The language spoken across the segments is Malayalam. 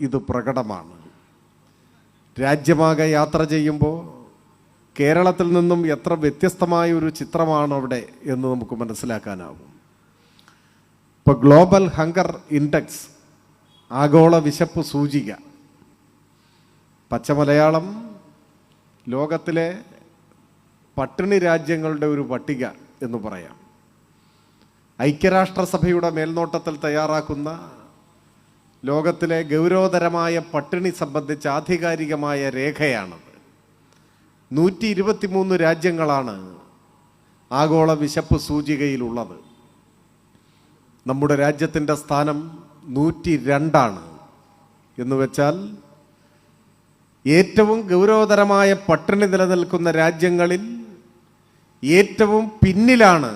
ഇത് പ്രകടമാണ്. രാജ്യമാകെ യാത്ര ചെയ്യുമ്പോൾ കേരളത്തിൽ നിന്നും എത്ര വ്യത്യസ്തമായ ഒരു ചിത്രമാണ് അവിടെ എന്ന് നമുക്ക് മനസ്സിലാക്കാനാവും. ഇപ്പോൾ ഗ്ലോബൽ ഹങ്കർ ഇൻഡെക്സ്, ആഗോള വിശപ്പ് സൂചിക, പച്ചമലയാളം ലോകത്തിലെ പട്ടിണി രാജ്യങ്ങളുടെ ഒരു പട്ടിക എന്ന് പറയാം. ഐക്യരാഷ്ട്രസഭയുടെ മേൽനോട്ടത്തിൽ തയ്യാറാക്കുന്ന ലോകത്തിലെ ഗൗരവതരമായ പട്ടിണി സംബന്ധിച്ച ആധികാരികമായ രേഖയാണത്. 123 രാജ്യങ്ങളാണ് ആഗോള വിശപ്പ് സൂചികയിലുള്ളത്. നമ്മുടെ രാജ്യത്തിൻ്റെ സ്ഥാനം 102 എന്ന് വെച്ചാൽ ഏറ്റവും ഗൗരവതരമായ പട്ടിണി നിലനിൽക്കുന്ന രാജ്യങ്ങളിൽ ഏറ്റവും പിന്നിലാണ്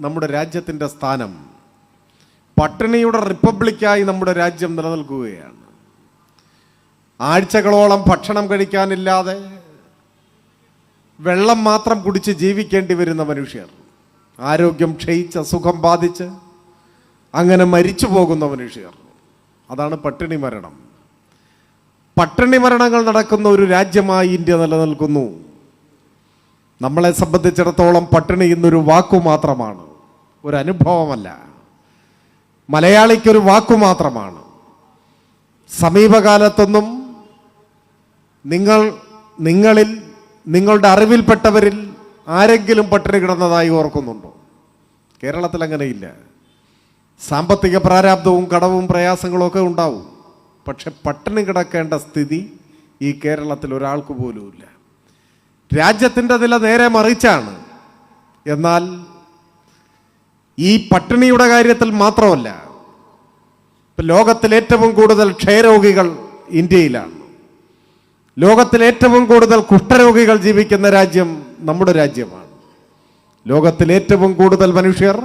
നമ്മുടെ രാജ്യത്തിൻ്റെ സ്ഥാനം. പട്ടിണിയുടെ റിപ്പബ്ലിക്കായി നമ്മുടെ രാജ്യം നിലനിൽക്കുകയാണ്. ആഴ്ചകളോളം ഭക്ഷണം കഴിക്കാനില്ലാതെ വെള്ളം മാത്രം കുടിച്ച് ജീവിക്കേണ്ടി വരുന്ന മനുഷ്യർ, ആരോഗ്യം ക്ഷയിച്ച് അസുഖം ബാധിച്ച് അങ്ങനെ മരിച്ചു പോകുന്ന മനുഷ്യർ, അതാണ് പട്ടിണി മരണം. പട്ടിണി മരണങ്ങൾ നടക്കുന്ന ഒരു രാജ്യമായി ഇന്ത്യ നിലനിൽക്കുന്നു. നമ്മളെ സംബന്ധിച്ചിടത്തോളം പട്ടിണി ഇന്നൊരു വാക്കു മാത്രമാണ്, ഒരു അനുഭവമല്ല. മലയാളിക്കൊരു വാക്കു മാത്രമാണ്. സമീപകാലത്തൊന്നും നിങ്ങളിൽ നിങ്ങളുടെ അറിവിൽപ്പെട്ടവരിൽ ആരെങ്കിലും പട്ടിണി കിടന്നതായി ഓർക്കുന്നുണ്ടോ? കേരളത്തിൽ അങ്ങനെയില്ല. സാമ്പത്തിക പ്രാരാബ്ധവും കടവും പ്രയാസങ്ങളും ഒക്കെ ഉണ്ടാവും. പക്ഷെ പട്ടിണി കിടക്കേണ്ട സ്ഥിതി ഈ കേരളത്തിൽ ഒരാൾക്ക് പോലുമില്ല. രാജ്യത്തിൻ്റെ നില നേരെ മറിച്ചാണ്. എന്നാൽ ഈ പട്ടിണിയുടെ കാര്യത്തിൽ മാത്രമല്ല, ഇപ്പം ലോകത്തിൽ ഏറ്റവും കൂടുതൽ ക്ഷയരോഗികൾ ഇന്ത്യയിലാണ്. ലോകത്തിൽ ഏറ്റവും കൂടുതൽ കുഷ്ഠരോഗികൾ ജീവിക്കുന്ന രാജ്യം നമ്മുടെ രാജ്യമാണ്. ലോകത്തിൽ ഏറ്റവും കൂടുതൽ മനുഷ്യർ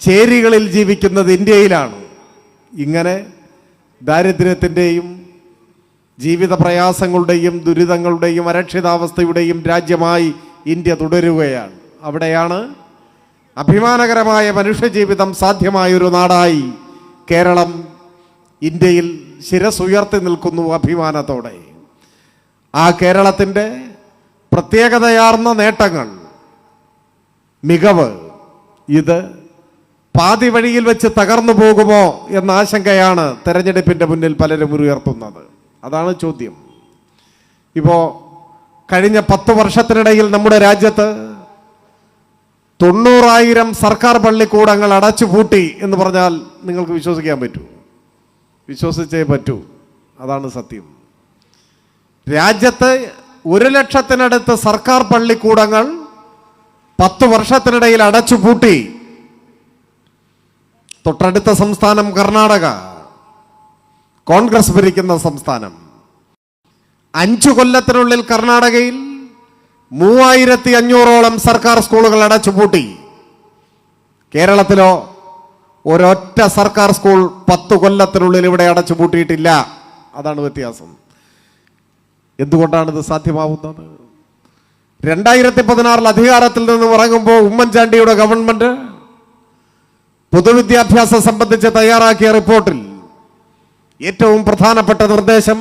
ചേരികളിൽ ജീവിക്കുന്നത് ഇന്ത്യയിലാണ്. ഇങ്ങനെ ദാരിദ്ര്യത്തിൻ്റെയും ജീവിത പ്രയാസങ്ങളുടെയും ദുരിതങ്ങളുടെയും അരക്ഷിതാവസ്ഥയുടെയും രാജ്യമായി ഇന്ത്യ തുടരുകയാണ്. അവിടെയാണ് അഭിമാനകരമായ മനുഷ്യജീവിതം സാധ്യമായൊരു നാടായി കേരളം ഇന്ത്യയിൽ ശിരസുയർത്തി നിൽക്കുന്നു അഭിമാനത്തോടെ. ആ കേരളത്തിൻ്റെ പ്രത്യേകതയാർന്ന നേട്ടങ്ങൾ, മികവ്, ഇത് പാതി വഴിയിൽ വെച്ച് തകർന്നു പോകുമോ എന്ന ആശങ്കയാണ് തെരഞ്ഞെടുപ്പിൻ്റെ മുന്നിൽ പലരും ഉയർത്തുന്നത്. അതാണ് ചോദ്യം. ഇപ്പോൾ കഴിഞ്ഞ 10 വർഷത്തിനിടയിൽ നമ്മുടെ രാജ്യത്ത് 90,000 സർക്കാർ പള്ളിക്കൂടങ്ങൾ അടച്ചുപൂട്ടി എന്ന് പറഞ്ഞാൽ നിങ്ങൾക്ക് വിശ്വസിക്കാൻ പറ്റൂ? വിശ്വസിച്ചേ പറ്റൂ. അതാണ് സത്യം. രാജ്യത്ത് 1,00,000-നടുത്ത് സർക്കാർ പള്ളിക്കൂടങ്ങൾ 10 വർഷത്തിനിടയിൽ അടച്ചുപൂട്ടി. തൊട്ടടുത്ത സംസ്ഥാനം കർണാടക, കോൺഗ്രസ് ഭരിക്കുന്ന സംസ്ഥാനം. 5 കൊല്ലത്തിനുള്ളിൽ കർണാടകയിൽ 3500-ഓളം സർക്കാർ സ്കൂളുകൾ അടച്ചുപൂട്ടി. കേരളത്തിലോ ഒരൊറ്റ സർക്കാർ സ്കൂൾ 10 കൊല്ലത്തിനുള്ളിൽ ഇവിടെ അടച്ചുപൂട്ടിയിട്ടില്ല. അതാണ് വ്യത്യാസം. എന്തുകൊണ്ടാണിത് സാധ്യമാവുന്നത്? 2016 അധികാരത്തിൽ നിന്ന് ഇറങ്ങുമ്പോൾ ഉമ്മൻചാണ്ടിയുടെ ഗവൺമെന്റ് പൊതുവിദ്യാഭ്യാസം സംബന്ധിച്ച് തയ്യാറാക്കിയ റിപ്പോർട്ടിൽ ഏറ്റവും പ്രധാനപ്പെട്ട നിർദ്ദേശം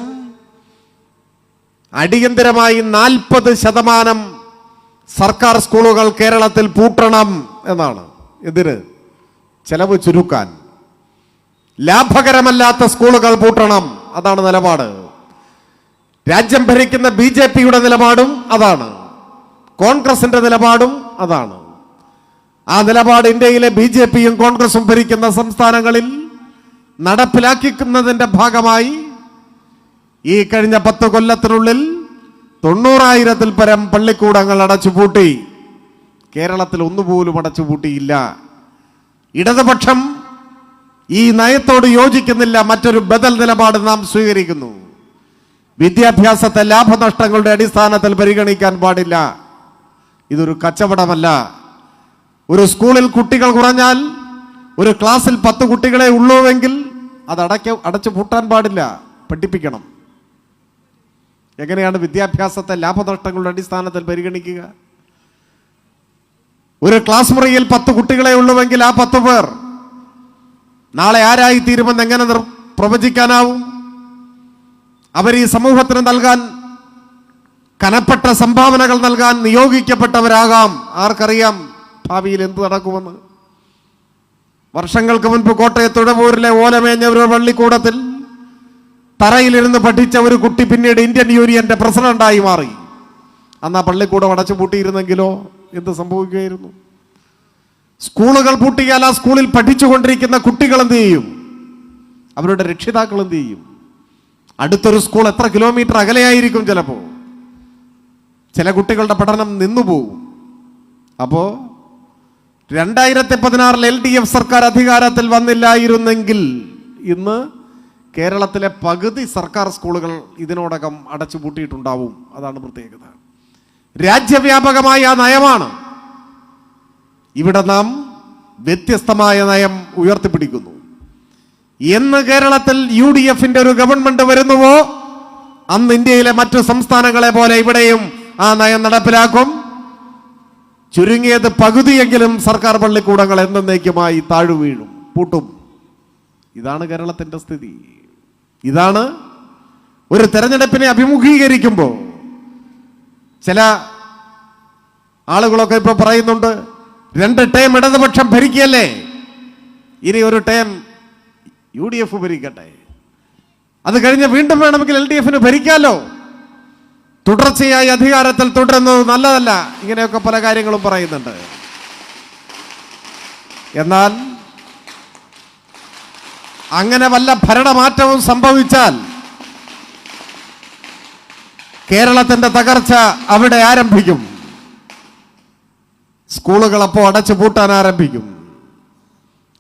അടിയന്തരമായി 40% സർക്കാർ സ്കൂളുകൾ കേരളത്തിൽ പൂട്ടണം എന്നാണ്. എന്തിന്? ചെലവ് ചുരുക്കാൻ. ലാഭകരമല്ലാത്ത സ്കൂളുകൾ പൂട്ടണം, അതാണ് നിലപാട്. രാജ്യം ഭരിക്കുന്ന BJP-യുടെ നിലപാടും അതാണ്, കോൺഗ്രസിന്റെ നിലപാടും അതാണ്. ആ നിലപാട് ഇന്ത്യയിലെ BJP-യും കോൺഗ്രസും ഭരിക്കുന്ന സംസ്ഥാനങ്ങളിൽ നടപ്പിലാക്കുന്നതിൻ്റെ ഭാഗമായി ഈ കഴിഞ്ഞ 10 കൊല്ലത്തിനുള്ളിൽ 90,000-ൽ പരം പള്ളിക്കൂടങ്ങൾ അടച്ചുപൂട്ടി. കേരളത്തിൽ ഒന്നുപോലും അടച്ചുപൂട്ടിയില്ല. ഇടതുപക്ഷം ഈ നയത്തോട് യോജിക്കുന്നില്ല. മറ്റൊരു ബദൽ നിലപാട് നാം സ്വീകരിക്കുന്നു. വിദ്യാഭ്യാസത്തെ ലാഭനഷ്ടങ്ങളുടെ അടിസ്ഥാനത്തിൽ പരിഗണിക്കാൻ പാടില്ല. ഇതൊരു കച്ചവടമല്ല. ഒരു സ്കൂളിൽ കുട്ടികൾ കുറഞ്ഞാൽ, ഒരു ക്ലാസ്സിൽ 10 കുട്ടികളെ ഉള്ളൂവെങ്കിൽ അത് അടച്ചു പൂട്ടാൻ പാടില്ല, പഠിപ്പിക്കണം. എങ്ങനെയാണ് വിദ്യാഭ്യാസത്തെ ലാഭനഷ്ടങ്ങളുടെ അടിസ്ഥാനത്തിൽ പരിഗണിക്കുക? ഒരു ക്ലാസ് മുറിയിൽ 10 കുട്ടികളെ ഉള്ളുവെങ്കിൽ ആ 10 പേർ നാളെ ആരായി തീരുമെന്ന് എങ്ങനെ പ്രവചിക്കാനാവും? അവർ ഈ സമൂഹത്തിന് നൽകാൻ കനപ്പെട്ട സംഭാവനകൾ നൽകാൻ നിയോഗിക്കപ്പെട്ടവരാകാം. ആർക്കറിയാം ഭാവിയിൽ എന്ത് നടക്കുമെന്ന്. വർഷങ്ങൾക്ക് മുൻപ് കോട്ടയത്ത് ഉഴവൂരിലെ ഓലമേഞ്ഞ ഒരു പള്ളിക്കൂടത്തിൽ തറയിലിരുന്ന് പഠിച്ച ഒരു കുട്ടി പിന്നീട് ഇന്ത്യൻ യൂണിയന്റെ പ്രസിഡന്റായി മാറി. അന്ന് ആ പള്ളിക്കൂടം അടച്ചു പൂട്ടിയിരുന്നെങ്കിലോ എന്ത് സംഭവിക്കുകയായിരുന്നു? സ്കൂളുകൾ പൂട്ടിയാൽ ആ സ്കൂളിൽ പഠിച്ചുകൊണ്ടിരിക്കുന്ന കുട്ടികൾ എന്ത് ചെയ്യും? അവരുടെ രക്ഷിതാക്കൾ എന്ത് ചെയ്യും? അടുത്തൊരു സ്കൂൾ എത്ര കിലോമീറ്റർ അകലെയായിരിക്കും. ചിലപ്പോൾ ചില കുട്ടികളുടെ പഠനം നിന്നുപോകും. അപ്പോ 2016 LDF സർക്കാർ അധികാരത്തിൽ വന്നില്ലായിരുന്നെങ്കിൽ ഇന്ന് കേരളത്തിലെ പകുതി സർക്കാർ സ്കൂളുകൾ ഇതിനോടകം അടച്ചുപൂട്ടിയിട്ടുണ്ടാവും. അതാണ് പ്രത്യേകത. രാജ്യവ്യാപകമായ ആ നയമാണ്. ഇവിടെ നാം വ്യത്യസ്തമായ നയം ഉയർത്തിപ്പിടിക്കുന്നു. എന്ന് കേരളത്തിൽ UDFന്റെ ഒരു ഗവൺമെന്റ് വരുന്നുവോ അന്ന് ഇന്ത്യയിലെ മറ്റു സംസ്ഥാനങ്ങളെ പോലെ ഇവിടെയും ആ നയം നടപ്പിലാക്കും. ചുരുങ്ങിയത് പകുതിയെങ്കിലും സർക്കാർ പള്ളിക്കൂടങ്ങൾ എന്നേക്കുമായി താഴു വീഴും, പൂട്ടും. ഇതാണ് കേരളത്തിന്റെ സ്ഥിതി. ഇതാണ് ഒരു തെരഞ്ഞെടുപ്പിനെ അഭിമുഖീകരിക്കുമ്പോൾ ചില ആളുകളൊക്കെ ഇപ്പൊ പറയുന്നുണ്ട്, 2 ടേം ഇടതുപക്ഷം ഭരിക്കല്ലേ, ഇനി ഒരു ടേം UDF ഭരിക്കട്ടെ, അത് കഴിഞ്ഞ് വീണ്ടും വേണമെങ്കിൽ LDFന് ഭരിക്കാലോ, തുടർച്ചയായി അധികാരത്തിൽ തുടരുന്നത് നല്ലതല്ല, ഇങ്ങനെയൊക്കെ പല കാര്യങ്ങളും പറയുന്നുണ്ട്. എന്നാൽ അങ്ങനെ വല്ല ഭരണമാറ്റവും സംഭവിച്ചാൽ കേരളത്തിന്റെ തകർച്ച അവിടെ ആരംഭിക്കും. സ്കൂളുകൾ അപ്പോൾ അടച്ചു പൂട്ടാൻ ആരംഭിക്കും.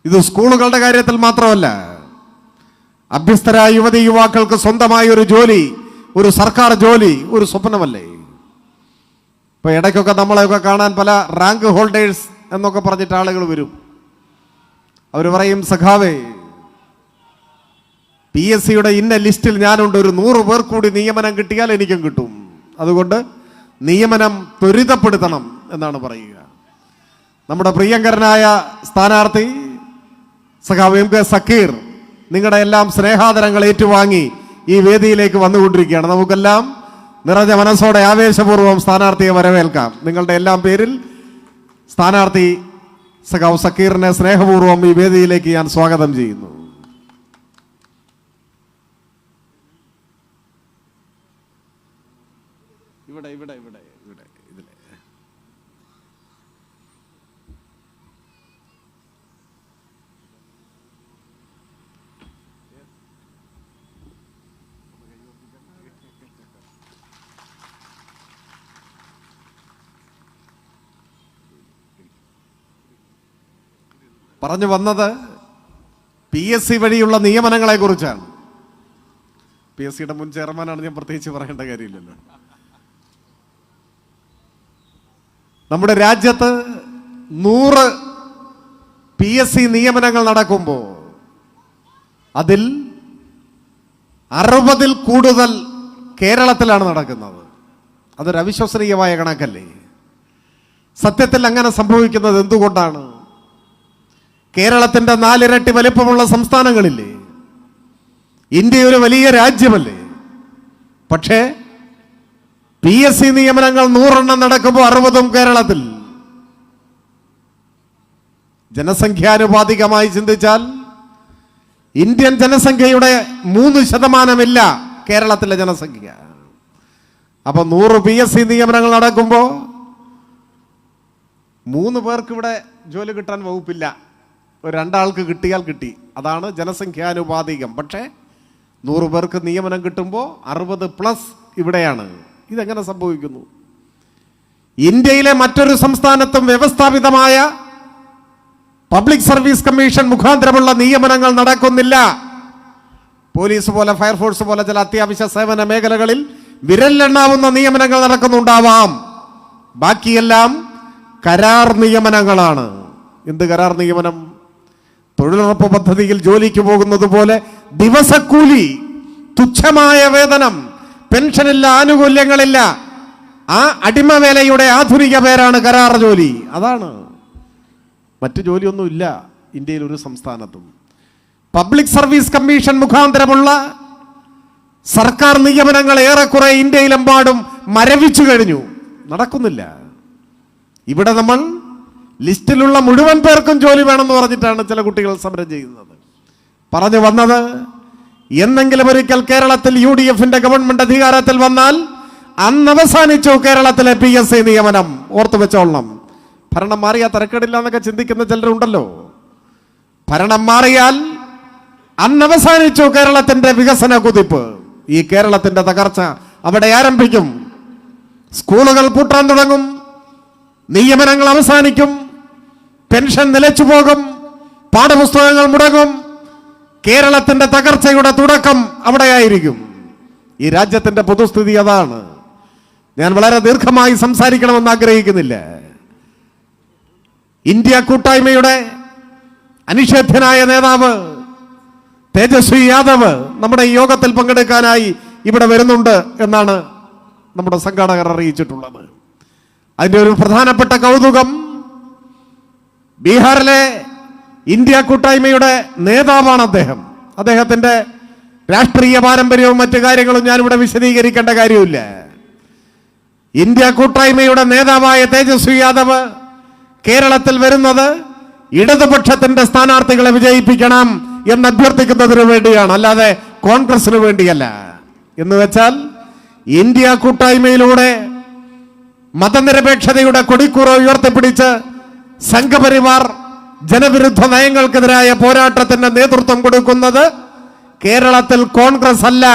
ഇത് സ്കൂളുകളുടെ കാര്യത്തിൽ മാത്രമല്ല, അഭ്യസ്തരായ യുവതി യുവാക്കൾക്ക് സ്വന്തമായ ഒരു ജോലി, ഒരു സർക്കാർ ജോലി ഒരു സ്വപ്നമല്ലേ? ഇപ്പൊ ഇടയ്ക്കൊക്കെ നമ്മളെയൊക്കെ കാണാൻ പല റാങ്ക് ഹോൾഡേഴ്സ് എന്നൊക്കെ പറഞ്ഞിട്ട് ആളുകൾ വരും. അവർ പറയും, സഖാവേ PSCയുടെ ഇന്ന ലിസ്റ്റിൽ ഞാനുണ്ട്, ഒരു 100 പേർ കൂടി നിയമനം കിട്ടിയാൽ എനിക്കും കിട്ടും, അതുകൊണ്ട് നിയമനം ത്വരിതപ്പെടുത്തണം എന്നാണ് പറയുക. നമ്മുടെ പ്രിയങ്കരനായ സ്ഥാനാർത്ഥി സഖാവ് MK സക്കീർ നിങ്ങളുടെ എല്ലാം സ്നേഹാദരങ്ങൾ ഏറ്റുവാങ്ങി ഈ വേദിയിലേക്ക് വന്നുകൊണ്ടിരിക്കുകയാണ്. നമുക്കെല്ലാം നിറഞ്ഞ മനസ്സോടെ ആവേശപൂർവ്വം സ്ഥാനാർത്ഥിയെ വരവേൽക്കാം. നിങ്ങളുടെ എല്ലാം പേരിൽ സ്ഥാനാർത്ഥി സഖാവ് സക്കീറിനെ സ്നേഹപൂർവ്വം ഈ വേദിയിലേക്ക് ഞാൻ സ്വാഗതം ചെയ്യുന്നു. ഇവിടെ ഇവിടെ ഇവിടെ ഇവിടെ ഇതിലെ പറഞ്ഞു വന്നത് PSC വഴിയുള്ള നിയമനങ്ങളെ കുറിച്ചാണ്. PSCയുടെ മുൻ ചെയർമാനാണ്, ഞാൻ പ്രത്യേകിച്ച് പറയേണ്ട കാര്യമില്ലല്ലോ. നമ്മുടെ രാജ്യത്ത് 100 PSC നിയമനങ്ങൾ നടക്കുമ്പോൾ അതിൽ 60-ൽ കൂടുതൽ കേരളത്തിലാണ് നടക്കുന്നത്. അതൊരു അവിശ്വസനീയമായ കണക്കല്ലേ? സത്യത്തിൽ അങ്ങനെ സംഭവിക്കുന്നത് എന്തുകൊണ്ടാണ്? കേരളത്തിന്റെ 4 ഇരട്ടി വലിപ്പമുള്ള സംസ്ഥാനങ്ങളില്ലേ? ഇന്ത്യ ഒരു വലിയ രാജ്യമല്ലേ? പക്ഷേ PSC നിയമനങ്ങൾ 100 എണ്ണം നടക്കുമ്പോൾ 60ഉം കേരളത്തിൽ. ജനസംഖ്യാനുപാതികമായി ചിന്തിച്ചാൽ ഇന്ത്യൻ ജനസംഖ്യയുടെ 3% കേരളത്തിലെ ജനസംഖ്യ. അപ്പൊ 100 PSC നിയമനങ്ങൾ നടക്കുമ്പോൾ 3 പേർക്ക് ഇവിടെ ജോലി കിട്ടാൻ വകുപ്പില്ല, ഒരു 2 ആൾക്ക് കിട്ടിയാൽ കിട്ടി. അതാണ് ജനസംഖ്യാനുപാതികം. പക്ഷേ 100 പേർക്ക് നിയമനം കിട്ടുമ്പോൾ 60+ ഇവിടെയാണ്. ഇതെങ്ങനെ സംഭവിക്കുന്നു? ഇന്ത്യയിലെ മറ്റൊരു സംസ്ഥാനത്തും വ്യവസ്ഥാപിതമായ പബ്ലിക് സർവീസ് കമ്മീഷൻ മുഖാന്തരമുള്ള നിയമനങ്ങൾ നടക്കുന്നില്ല. പോലീസ് പോലെ, ഫയർഫോഴ്സ് പോലെ ചില അത്യാവശ്യ സേവന മേഖലകളിൽ വിരലിലെണ്ണാവുന്ന നിയമനങ്ങൾ നടക്കുന്നുണ്ടാവാം. ബാക്കിയെല്ലാം കരാർ നിയമനങ്ങളാണ്. എന്ത് കരാർ നിയമനം? തൊഴിലുറപ്പ് പദ്ധതിയിൽ ജോലിക്ക് പോകുന്നത് പോലെ ദിവസക്കൂലി, തുച്ഛമായ വേതനം, പെൻഷനില്ല, ആനുകൂല്യങ്ങളില്ല. ആ അടിമവേലയുടെ ആധുനിക പേരാണ് കരാർ ജോലി. അതാണ്, മറ്റു ജോലിയൊന്നുമില്ല ഇന്ത്യയിൽ ഒരു സംസ്ഥാനത്തും. പബ്ലിക് സർവീസ് കമ്മീഷൻ മുഖാന്തരമുള്ള സർക്കാർ നിയമനങ്ങൾ ഏറെക്കുറെ ഇന്ത്യയിലെമ്പാടും മരവിച്ചു കഴിഞ്ഞു, നടക്കുന്നില്ല. ഇവിടെ നമ്മൾ ലിസ്റ്റിലുള്ള മുഴുവൻ പേർക്കും ജോലി വേണമെന്ന് പറഞ്ഞിട്ടാണ് ചില കുട്ടികൾ സമരം ചെയ്യുന്നത്. പറഞ്ഞു വന്നത്, എന്നെങ്കിലും ഒരിക്കൽ കേരളത്തിൽ UDFന്റെ ഗവൺമെന്റ് അധികാരത്തിൽ വന്നാൽ അന്ന് അവസാനിച്ചു കേരളത്തിലെ PSC നിയമനം. ഓർത്തു വെച്ചോളണം. ഭരണം മാറിയാൽ തരക്കേടില്ല എന്നൊക്കെ ചിന്തിക്കുന്ന ചിലരുണ്ടല്ലോ. ഭരണം മാറിയാൽ അന്ന് അവസാനിച്ചു കേരളത്തിന്റെ വികസന കുതിപ്പ്. ഈ കേരളത്തിന്റെ തകർച്ച അവിടെ ആരംഭിക്കും. സ്കൂളുകൾ പൂട്ടാൻ തുടങ്ങും, നിയമനങ്ങൾ അവസാനിക്കും, പെൻഷൻ നിലച്ചു പോകും, പാഠപുസ്തകങ്ങൾ മുടങ്ങും. കേരളത്തിന്റെ തകർച്ചയുടെ തുടക്കം അവിടെയായിരിക്കും. ഈ രാജ്യത്തിന്റെ പൊതുസ്ഥിതി അതാണ്. ഞാൻ വളരെ ദീർഘമായി സംസാരിക്കണമെന്ന് ആഗ്രഹിക്കുന്നില്ല. ഇന്ത്യ കൂട്ടായ്മയുടെ അനിഷേധ്യനായ നേതാവ് തേജസ്വി യാദവ് നമ്മുടെ ഈ യോഗത്തിൽ പങ്കെടുക്കാനായി ഇവിടെ വരുന്നുണ്ട് എന്നാണ് നമ്മുടെ സംഘാടകർ അറിയിച്ചിട്ടുള്ളത്. അതിൻ്റെ ഒരു പ്രധാനപ്പെട്ട കൗതുകം, ബീഹാറിലെ ഇന്ത്യ കൂട്ടായ്മയുടെ നേതാവാണ് അദ്ദേഹം. അദ്ദേഹത്തിന്റെ രാഷ്ട്രീയ പാരമ്പര്യവും മറ്റു കാര്യങ്ങളും ഞാനിവിടെ വിശദീകരിക്കേണ്ട കാര്യമില്ല. ഇന്ത്യ കൂട്ടായ്മയുടെ നേതാവായ തേജസ്വി യാദവ് കേരളത്തിൽ വരുന്നത് ഇടതുപക്ഷത്തിന്റെ സ്ഥാനാർത്ഥികളെ വിജയിപ്പിക്കണം എന്ന് അഭ്യർത്ഥിക്കുന്നതിന് വേണ്ടിയാണ്, അല്ലാതെ കോൺഗ്രസിന് വേണ്ടിയല്ല. എന്ന് വെച്ചാൽ ഇന്ത്യ കൂട്ടായ്മയിലൂടെ മതനിരപേക്ഷതയുടെ കൊടിക്കൂറ ഉയർത്തിപ്പിടിച്ച് സംഘപരിവാർ ജനവിരുദ്ധ നയങ്ങൾക്കെതിരായ പോരാട്ടത്തിന് നേതൃത്വം കൊടുക്കുന്നത് കേരളത്തിൽ കോൺഗ്രസ് അല്ല,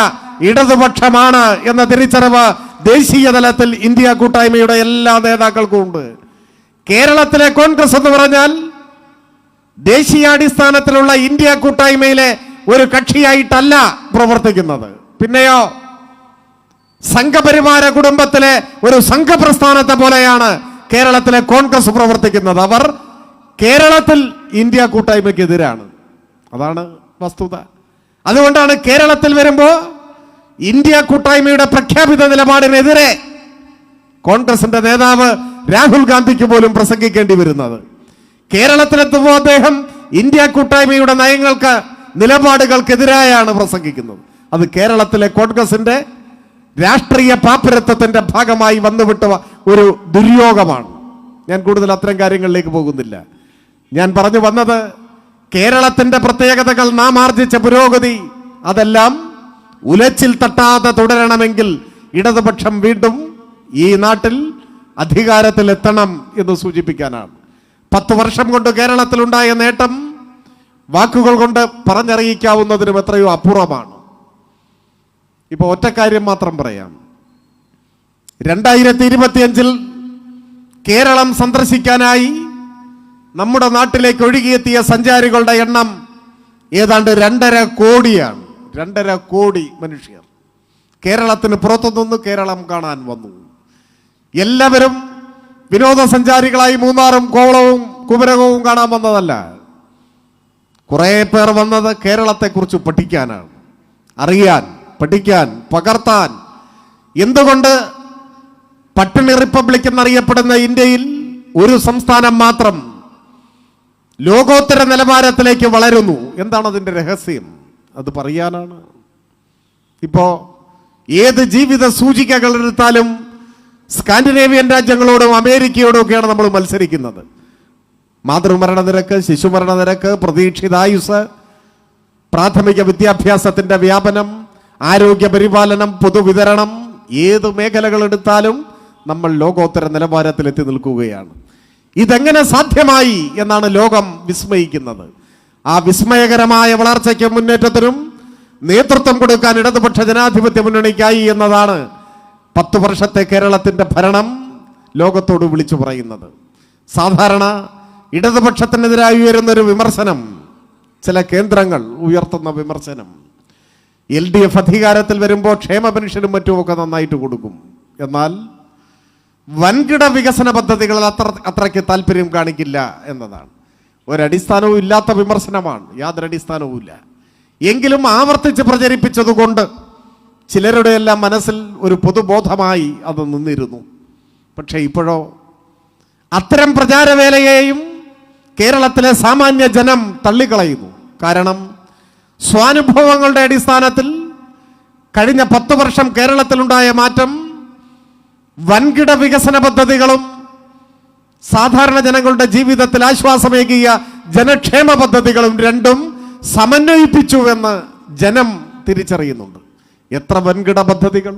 ഇടതുപക്ഷമാണ് എന്ന തിരിച്ചറിവ് ദേശീയ തലത്തിൽ ഇന്ത്യ കൂട്ടായ്മയുടെ എല്ലാ നേതാക്കൾക്കും ഉണ്ട്. കേരളത്തിലെ കോൺഗ്രസ് എന്ന് പറഞ്ഞാൽ ദേശീയാടിസ്ഥാനത്തിലുള്ള ഇന്ത്യ കൂട്ടായ്മയിലെ ഒരു കക്ഷിയായിട്ടല്ല പ്രവർത്തിക്കുന്നത്. പിന്നെയോ സംഘപരിവാര കുടുംബത്തിലെ ഒരു സംഘപ്രസ്ഥാനത്തെ പോലെയാണ് കേരളത്തിലെ കോൺഗ്രസ് പ്രവർത്തിക്കുന്നത്. അവർ കേരളത്തിൽ ഇന്ത്യ കൂട്ടായ്മയ്ക്കെതിരാണ്. അതാണ് വസ്തുത. അതുകൊണ്ടാണ് കേരളത്തിൽ വരുമ്പോൾ ഇന്ത്യ കൂട്ടായ്മയുടെ പ്രഖ്യാപിത നിലപാടിനെതിരെ കോൺഗ്രസിന്റെ നേതാവ് രാഹുൽ ഗാന്ധിക്ക് പോലും പ്രസംഗിക്കേണ്ടി വരുന്നത്. കേരളത്തിലെത്തുമ്പോൾ അദ്ദേഹം ഇന്ത്യ കൂട്ടായ്മയുടെ നയങ്ങൾക്ക് നിലപാടുകൾക്കെതിരായാണ് പ്രസംഗിക്കുന്നത്. അത് കേരളത്തിലെ കോൺഗ്രസിന്റെ രാഷ്ട്രീയ പാപ്പരത്വത്തിന്റെ ഭാഗമായി വന്നുവിട്ട ഒരു ദുര്യോഗമാണ്. ഞാൻ കൂടുതൽ അത്തരം കാര്യങ്ങളിലേക്ക് പോകുന്നില്ല. ഞാൻ പറഞ്ഞു വന്നത്, കേരളത്തിന്റെ പ്രത്യേകതകൾ, നാം ആർജിച്ച പുരോഗതി, അതെല്ലാം ഉലച്ചിൽ തട്ടാതെ തുടരണമെങ്കിൽ ഇടതുപക്ഷം വീണ്ടും ഈ നാട്ടിൽ അധികാരത്തിലെത്തണം എന്ന് സൂചിപ്പിക്കാനാണ്. 10 വർഷം കൊണ്ട് കേരളത്തിലുണ്ടായ നേട്ടം വാക്കുകൾ കൊണ്ട് പറഞ്ഞറിയിക്കാവുന്നതിനും എത്രയോ അപ്പുറമാണ്. ഇപ്പൊ ഒറ്റ കാര്യം മാത്രം പറയാം. 2025 കേരളം സന്ദർശിക്കാനായി നമ്മുടെ നാട്ടിലേക്ക് ഒഴുകിയെത്തിയ സഞ്ചാരികളുടെ എണ്ണം ഏതാണ്ട് 2.5 കോടിയാണ്. 2.5 കോടി മനുഷ്യർ കേരളത്തിന് പുറത്തുനിന്ന് കേരളം കാണാൻ വന്നു. എല്ലാവരും വിനോദസഞ്ചാരികളായി മൂന്നാറും കോവളവും കുമരകവും കാണാൻ വന്നതല്ല. കുറെ പേർ വന്നത് കേരളത്തെക്കുറിച്ച് പഠിക്കാനാണ്, അറിയാൻ, പഠിക്കാൻ, പകർത്താൻ. എന്തുകൊണ്ട് പട്ടിണി റിപ്പബ്ലിക് എന്നറിയപ്പെടുന്ന ഇന്ത്യയിൽ ഒരു സംസ്ഥാനം മാത്രം ലോകോത്തര നിലവാരത്തിലേക്ക് വളരുന്നു? എന്താണ് അതിൻ്റെ രഹസ്യം? അത് പറയാനാണ്. ഇപ്പോ ഏത് ജീവിത സൂചികകൾ എടുത്താലും സ്കാൻഡിനേവിയൻ രാജ്യങ്ങളോടും അമേരിക്കയോടും ഒക്കെയാണ് നമ്മൾ മത്സരിക്കുന്നത്. മാതൃമരണ നിരക്ക്, ശിശുമരണ നിരക്ക്, പ്രതീക്ഷിതായുസ്, പ്രാഥമിക വിദ്യാഭ്യാസത്തിന്റെ വ്യാപനം, ആരോഗ്യ പരിപാലനം, പൊതുവിതരണം, ഏത് മേഖലകൾ എടുത്താലും നമ്മൾ ലോകോത്തര നിലവാരത്തിൽ എത്തി നിൽക്കുകയാണ്. ഇതെങ്ങനെ സാധ്യമായി എന്നാണ് ലോകം വിസ്മയിക്കുന്നത്. ആ വിസ്മയകരമായ വളർച്ചയ്ക്കും മുന്നേറ്റത്തിനും നേതൃത്വം കൊടുക്കാൻ ഇടതുപക്ഷ ജനാധിപത്യ മുന്നണിക്കായി എന്നതാണ് 10 വർഷത്തെ കേരളത്തിന്റെ ഭരണം ലോകത്തോട് വിളിച്ചു പറയുന്നത്. സാധാരണ ഇടതുപക്ഷത്തിനെതിരായി ഉയരുന്നൊരു വിമർശനം, ചില കേന്ദ്രങ്ങൾ ഉയർത്തുന്ന വിമർശനം, LDF അധികാരത്തിൽ വരുമ്പോൾ ക്ഷേമ പെൻഷനും മറ്റുമൊക്കെ നന്നായിട്ട് കൊടുക്കും, എന്നാൽ വൻകിട വികസന പദ്ധതികളിൽ അത്രയ്ക്ക് താല്പര്യം കാണിക്കില്ല എന്നതാണ്. ഒരടിസ്ഥാനവും ഇല്ലാത്ത വിമർശനമാണ്, യാതൊരു അടിസ്ഥാനവും ഇല്ല. എങ്കിലും ആവർത്തിച്ച് പ്രചരിപ്പിച്ചതുകൊണ്ട് ചിലരുടെ എല്ലാം മനസ്സിൽ ഒരു പൊതുബോധമായി അത് നിന്നിരുന്നു. പക്ഷേ ഇപ്പോഴോ അത്തരം പ്രചാരവേലയെയും കേരളത്തിലെ സാമാന്യ ജനം തള്ളിക്കളയുന്നു. കാരണം സ്വാനുഭവങ്ങളുടെ അടിസ്ഥാനത്തിൽ കഴിഞ്ഞ 10 വർഷം കേരളത്തിലുണ്ടായ മാറ്റം വൻകിട വികസന പദ്ധതികളും സാധാരണ ജനങ്ങളുടെ ജീവിതത്തിൽ ആശ്വാസമേകിയ ജനക്ഷേമ പദ്ധതികളും രണ്ടും സമന്വയിപ്പിച്ചു എന്ന് ജനം തിരിച്ചറിയുന്നുണ്ട്. എത്ര വൻകിട പദ്ധതികൾ,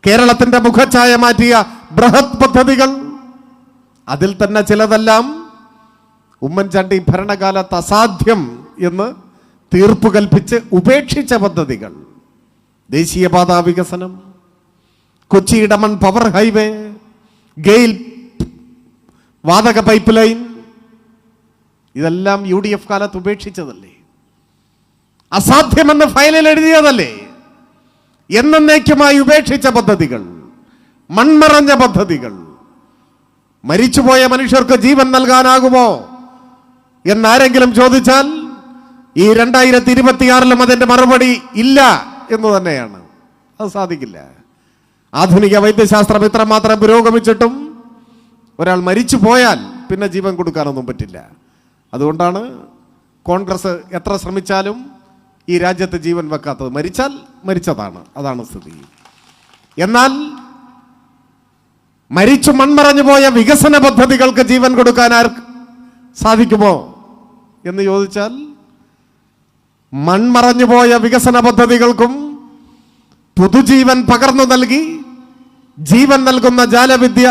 കേരളത്തിന്റെ മുഖഛായ മാറ്റിയ ബൃഹത് പദ്ധതികൾ. അതിൽ തന്നെ ചിലതെല്ലാം ഉമ്മൻചാണ്ടി ഭരണകാലത്ത് അസാധ്യം എന്ന് തീർപ്പ് കൽപ്പിച്ച് ഉപേക്ഷിച്ച പദ്ധതികൾ. ദേശീയപാത വികസനം, കൊച്ചി ഇടമൺ പവർ ഹൈവേ, ഗെയിൽ വാതക പൈപ്പ് ലൈൻ, ഇതെല്ലാം UDF കാലത്ത് ഉപേക്ഷിച്ചതല്ലേ? അസാധ്യമെന്ന് ഫയലിൽ എഴുതിയതല്ലേ? എന്നേക്കുമായി ഉപേക്ഷിച്ച പദ്ധതികൾ, മൺമറഞ്ഞ പദ്ധതികൾ. മരിച്ചുപോയ മനുഷ്യർക്ക് ജീവൻ നൽകാനാകുമോ എന്നാരെങ്കിലും ചോദിച്ചാൽ ഈ 2026 അതിന്റെ മറുപടി ഇല്ല എന്ന് തന്നെയാണ്. അത് സാധിക്കില്ല. ആധുനിക വൈദ്യശാസ്ത്രം ഇത്രമാത്രം പുരോഗമിച്ചിട്ടും ഒരാൾ മരിച്ചു പോയാൽ പിന്നെ ജീവൻ കൊടുക്കാനൊന്നും പറ്റില്ല. അതുകൊണ്ടാണ് കോൺഗ്രസ് എത്ര ശ്രമിച്ചാലും ഈ രാജ്യത്ത് ജീവൻ വെക്കാത്തത്. മരിച്ചാൽ മരിച്ചതാണ്, അതാണ് സ്ഥിതി. എന്നാൽ മരിച്ചു മൺമറഞ്ഞു പോയ വികസന പദ്ധതികൾക്ക് ജീവൻ കൊടുക്കാൻ ആർക്ക് സാധിക്കുമോ എന്ന് ചോദിച്ചാൽ, മൺമറഞ്ഞു പോയ വികസന പദ്ധതികൾക്കും പുതുജീവൻ പകർന്നു നൽകി ജീവൻ നൽകുന്ന ജാലവിദ്യ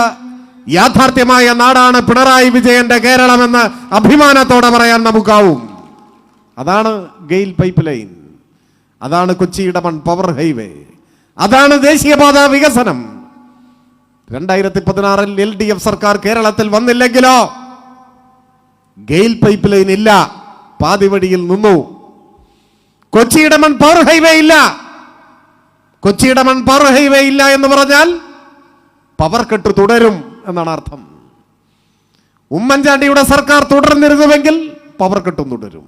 യാഥാർത്ഥ്യമായ നാടാണ് പിണറായി വിജയന്റെ കേരളമെന്ന് അഭിമാനത്തോടെ പറയാൻ നമുക്കാവും. അതാണ് ഗെയിൽ പൈപ്പ് ലൈൻ, അതാണ് കൊച്ചി ഇടമൺ പവർ ഹൈവേ, അതാണ് ദേശീയപാത വികസനം. 2016 LDF സർക്കാർ കേരളത്തിൽ വന്നില്ലെങ്കിലോ ഗെയിൽ പൈപ്പ് ലൈൻ ഇല്ല, പാതിവഴിയിൽ നിന്നു. കൊച്ചി ഇടമൺ പവർ ഹൈവേ ഇല്ല. കൊച്ചി ഇടമൺ പവർ ഹൈവേ ഇല്ല എന്ന് പറഞ്ഞാൽ പവർ കട്ട് തുടരും എന്നാണ് അർത്ഥം. ഉമ്മൻചാണ്ടിയുടെ സർക്കാർ തുടർന്നിരുന്നുവെങ്കിൽ പവർ കട്ടും തുടരും.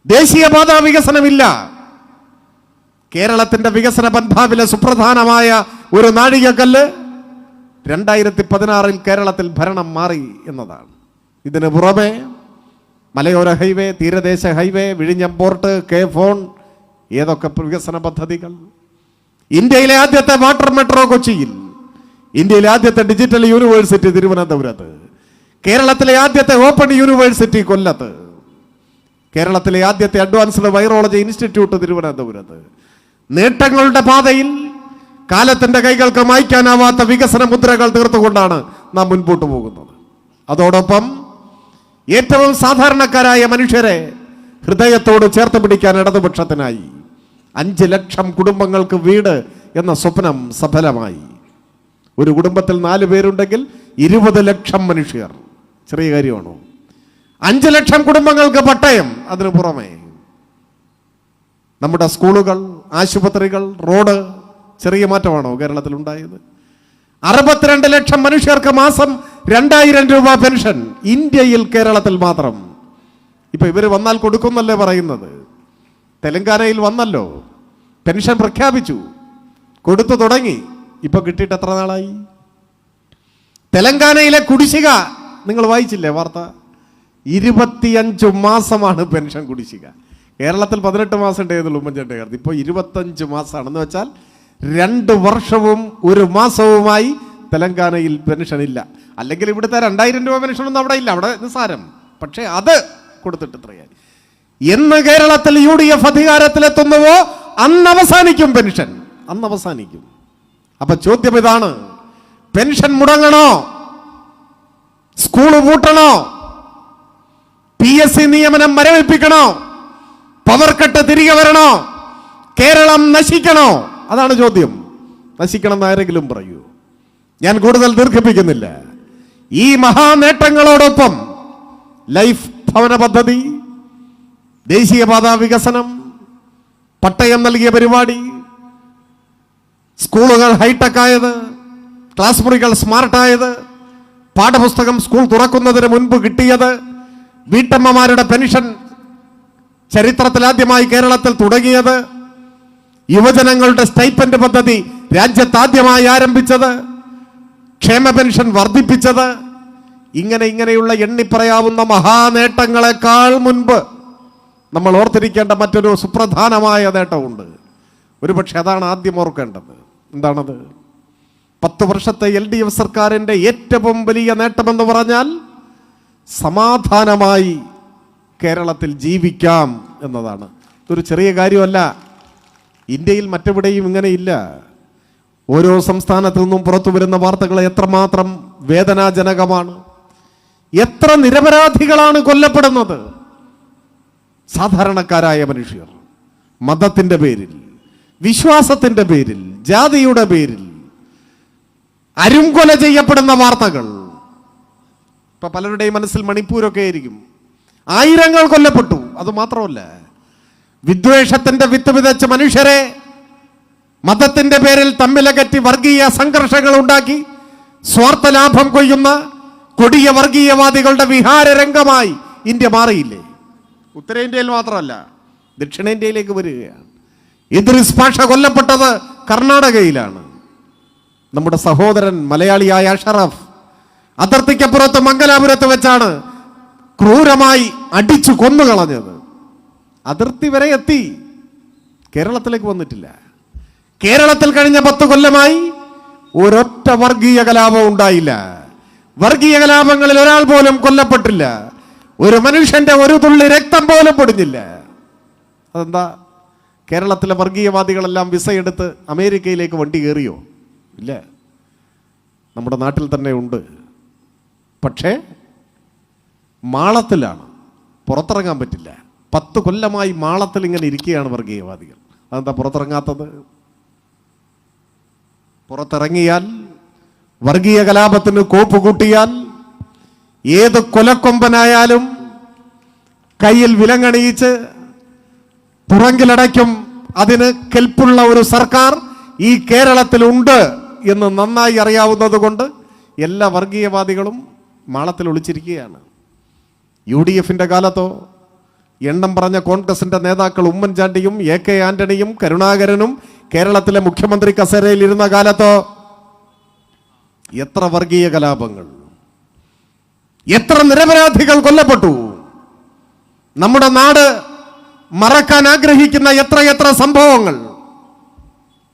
ദേശീയപാത വികസനമില്ല. കേരളത്തിന്റെ വികസന പന്ഥാവിലെ സുപ്രധാനമായ ഒരു നാഴികക്കല്ല് 2016 കേരളത്തിൽ ഭരണം മാറി എന്നതാണ്. ഇതിന് പുറമെ മലയോര ഹൈവേ, തീരദേശ ഹൈവേ, വിഴിഞ്ഞം പോർട്ട്, K-ഫോൺ, ഏതൊക്കെ വികസന പദ്ധതികൾ. ഇന്ത്യയിലെ ആദ്യത്തെ വാട്ടർ മെട്രോ കൊച്ചിയിൽ, ഇന്ത്യയിലെ ആദ്യത്തെ ഡിജിറ്റൽ യൂണിവേഴ്സിറ്റി തിരുവനന്തപുരത്ത്, കേരളത്തിലെ ആദ്യത്തെ ഓപ്പൺ യൂണിവേഴ്സിറ്റി കൊല്ലത്ത്, കേരളത്തിലെ ആദ്യത്തെ അഡ്വാൻസ്ഡ് വൈറോളജി ഇൻസ്റ്റിറ്റ്യൂട്ട് തിരുവനന്തപുരത്ത്. നേട്ടങ്ങളുടെ പാതയിൽ കാലത്തിന്റെ കൈകൾക്ക് മായ്ക്കാനാവാത്ത വികസന മുദ്രകൾ തീർത്തുകൊണ്ടാണ് നാം മുൻപോട്ട് പോകുന്നത്. അതോടൊപ്പം ഏറ്റവും സാധാരണക്കാരായ മനുഷ്യരെ ഹൃദയത്തോട് ചേർത്ത് പിടിക്കാൻ ഇടതുപക്ഷത്തിനായി 5 ലക്ഷം കുടുംബങ്ങൾക്ക് വീട് എന്ന സ്വപ്നം സഫലമായി. ഒരു കുടുംബത്തിൽ 4 പേരുണ്ടെങ്കിൽ 20 ലക്ഷം മനുഷ്യർ. ചെറിയ കാര്യമാണോ? 5 ലക്ഷം കുടുംബങ്ങൾക്ക് പട്ടയം. അതിനു പുറമെ നമ്മുടെ സ്കൂളുകൾ, ആശുപത്രികൾ, റോഡ്. ചെറിയ മാറ്റമാണോ കേരളത്തിൽ ഉണ്ടായത്? 62 ലക്ഷം മനുഷ്യർക്ക് മാസം 2000 രൂപ പെൻഷൻ ഇന്ത്യയിൽ, കേരളത്തിൽ മാത്രം. ഇപ്പൊ ഇവര് വന്നാൽ കൊടുക്കുന്നല്ലേ പറയുന്നത്. തെലങ്കാനയിൽ വന്നല്ലോ, പെൻഷൻ പ്രഖ്യാപിച്ചു, കൊടുത്തു തുടങ്ങി. ഇപ്പൊ കിട്ടിയിട്ട് എത്ര നാളായി? തെലങ്കാനയിലെ കുടിശ്ശിക നിങ്ങൾ വായിച്ചില്ലേ വാർത്ത? 25 മാസമാണ് പെൻഷൻ കുടിശ്ശിക. കേരളത്തിൽ 18 മാസം ഉണ്ടായതുള്ളൂ ഉമ്മൻചാണ്ടി കാലത്ത്. ഇപ്പോൾ 25 മാസമാണെന്ന് വെച്ചാൽ 2 വർഷവും 1 മാസവുമായി തെലങ്കാനയിൽ പെൻഷൻ ഇല്ല. അല്ലെങ്കിൽ ഇവിടുത്തെ 2000 രൂപ പെൻഷനൊന്നും അവിടെ ഇല്ല, അവിടെ നിസ്സാരം. പക്ഷേ അത് കൊടുത്തിട്ട് എത്രയായി? എന്ന് കേരളത്തിൽ UDF അധികാരത്തിലെത്തുന്നുവോ അന്ന് അവസാനിക്കും പെൻഷൻ, അന്ന് അവസാനിക്കും. അപ്പൊ ചോദ്യം ഇതാണ്, പെൻഷൻ മുടങ്ങണോ? സ്കൂൾ പൂട്ടണോ? PSC നിയമനം മരവിപ്പിക്കണോ? പവർ കട്ട് തിരികെ വരണോ? കേരളം നശിക്കണോ? അതാണ് ചോദ്യം. നശിക്കണം എന്ന് ആരെങ്കിലും പറയൂ? ഞാൻ കൂടുതൽ ദീർഘിപ്പിക്കുന്നില്ല. ഈ മഹാനേട്ടങ്ങളോടൊപ്പം ലൈഫ് ഭവന പദ്ധതി, ദേശീയപാത വികസനം, പട്ടയം നൽകിയ പരിപാടി, സ്കൂളുകൾ ഹൈടെക് ആയത്, ക്ലാസ് മുറികൾ സ്മാർട്ടായത്, പാഠപുസ്തകം സ്കൂൾ തുറക്കുന്നതിന് മുൻപ് കിട്ടിയത്, വീട്ടമ്മമാരുടെ പെൻഷൻ ചരിത്രത്തിൽ ആദ്യമായി കേരളത്തിൽ തുടങ്ങിയത്, യുവജനങ്ങളുടെ സ്റ്റൈപ്പൻഡ് പദ്ധതി രാജ്യത്താദ്യമായി ആരംഭിച്ചത്, ക്ഷേമ പെൻഷൻ വർദ്ധിപ്പിച്ചത്, ഇങ്ങനെയുള്ള എണ്ണിപ്പറയാവുന്ന മഹാനേട്ടങ്ങളെക്കാൾ മുൻപ് നമ്മൾ ഓർത്തിരിക്കേണ്ട മറ്റൊരു സുപ്രധാനമായ നേട്ടമുണ്ട്. ഒരുപക്ഷെ അതാണ് ആദ്യം ഓർക്കേണ്ടത്. എന്താണത്? 10 വർഷത്തെ LDF സർക്കാരിൻ്റെ ഏറ്റവും വലിയ നേട്ടമെന്ന് പറഞ്ഞാൽ സമാധാനമായി കേരളത്തിൽ ജീവിക്കാം എന്നതാണ്. ഇതൊരു ചെറിയ കാര്യമല്ല. ഇന്ത്യയിൽ മറ്റെവിടെയും ഇങ്ങനെയില്ല. ഓരോ സംസ്ഥാനത്തു നിന്നും പുറത്തു വരുന്ന വാർത്തകൾ എത്രമാത്രം വേദനാജനകമാണ്. എത്ര നിരപരാധികളാണ് കൊല്ലപ്പെടുന്നത്. സാധാരണക്കാരായ മനുഷ്യർ മതത്തിൻ്റെ പേരിൽ, വിശ്വാസത്തിൻ്റെ പേരിൽ, ജാതിയുടെ പേരിൽ അരുംകൊല ചെയ്യപ്പെടുന്ന വാർത്തകൾ. ഇപ്പൊ പലരുടെയും മനസ്സിൽ മണിപ്പൂരൊക്കെ ആയിരിക്കും. ആയിരങ്ങൾ കൊല്ലപ്പെട്ടു. അതുമാത്രമല്ല, വിദ്വേഷത്തിന്റെ വിത്ത് വിതച്ച മനുഷ്യരെ മതത്തിന്റെ പേരിൽ തമ്മിലകറ്റി വർഗീയ സംഘർഷങ്ങൾ ഉണ്ടാക്കി സ്വാർത്ഥ ലാഭം കൊയ്യുന്ന കൊടിയ വർഗീയവാദികളുടെ വിഹാരരംഗമായി ഇന്ത്യ മാറിയില്ലേ? ഉത്തരേന്ത്യയിൽ മാത്രമല്ല, ദക്ഷിണേന്ത്യയിലേക്ക് വരികയാണ്. ഇദ്രിസ് പാഷ കൊല്ലപ്പെട്ടത് കർണാടകയിലാണ്. നമ്മുടെ സഹോദരൻ മലയാളിയായ അഷറഫ് അതിർത്തിക്കപ്പുറത്ത് മംഗലാപുരത്ത് വെച്ചാണ് ക്രൂരമായി അടിച്ചു കൊന്നുകളഞ്ഞത്. അതിർത്തി വരെ എത്തി, കേരളത്തിലേക്ക് വന്നിട്ടില്ല. കേരളത്തിൽ കഴിഞ്ഞ 10 കൊല്ലമായി ഒരൊറ്റ വർഗീയ കലാപം ഉണ്ടായില്ല. വർഗീയ കലാപങ്ങളിൽ ഒരാൾ പോലും കൊല്ലപ്പെട്ടില്ല. ഒരു മനുഷ്യന്റെ ഒരു തുള്ളി രക്തം പോലും പൊടിഞ്ഞില്ല. അതെന്താ? കേരളത്തിലെ വർഗീയവാദികളെല്ലാം വിസ എടുത്ത് അമേരിക്കയിലേക്ക് വണ്ടി കയറിയോ? ഇല്ല, നമ്മുടെ നാട്ടിൽ തന്നെ ഉണ്ട്. പക്ഷേ മാളത്തിലാണ്, പുറത്തിറങ്ങാൻ പറ്റില്ല. 10 കൊല്ലമായി മാളത്തിൽ ഇങ്ങനെ ഇരിക്കുകയാണ് വർഗീയവാദികൾ. അതെന്താ പുറത്തിറങ്ങാത്തത്? പുറത്തിറങ്ങിയാൽ, വർഗീയ കലാപത്തിന് കോപ്പ് കൂട്ടിയാൽ, ഏത് കൊലക്കൊമ്പനായാലും കയ്യിൽ വിലങ്ങണിയിച്ച് പുറങ്കിലടയ്ക്കും. അതിന് കെൽപ്പുള്ള ഒരു സർക്കാർ ഈ കേരളത്തിലുണ്ട് എന്ന് നന്നായി അറിയാവുന്നത് കൊണ്ട് എല്ലാ വർഗീയവാദികളും മാളത്തിൽ ഒളിച്ചിരിക്കുകയാണ്. UDF-ന്റെ കാലത്തോ, എണ്ണം പറഞ്ഞ കോൺഗ്രസിന്റെ നേതാക്കൾ ഉമ്മൻചാണ്ടിയും AK ആന്റണിയും കരുണാകരനും കേരളത്തിലെ മുഖ്യമന്ത്രി കസേരയിൽ ഇരുന്ന കാലത്തോ എത്ര വർഗീയ കലാപങ്ങൾ, എത്ര നിരപരാധികൾ കൊല്ലപ്പെട്ടു. നമ്മുടെ നാട് മറക്കാൻ ആഗ്രഹിക്കുന്ന എത്രയെത്ര സംഭവങ്ങൾ.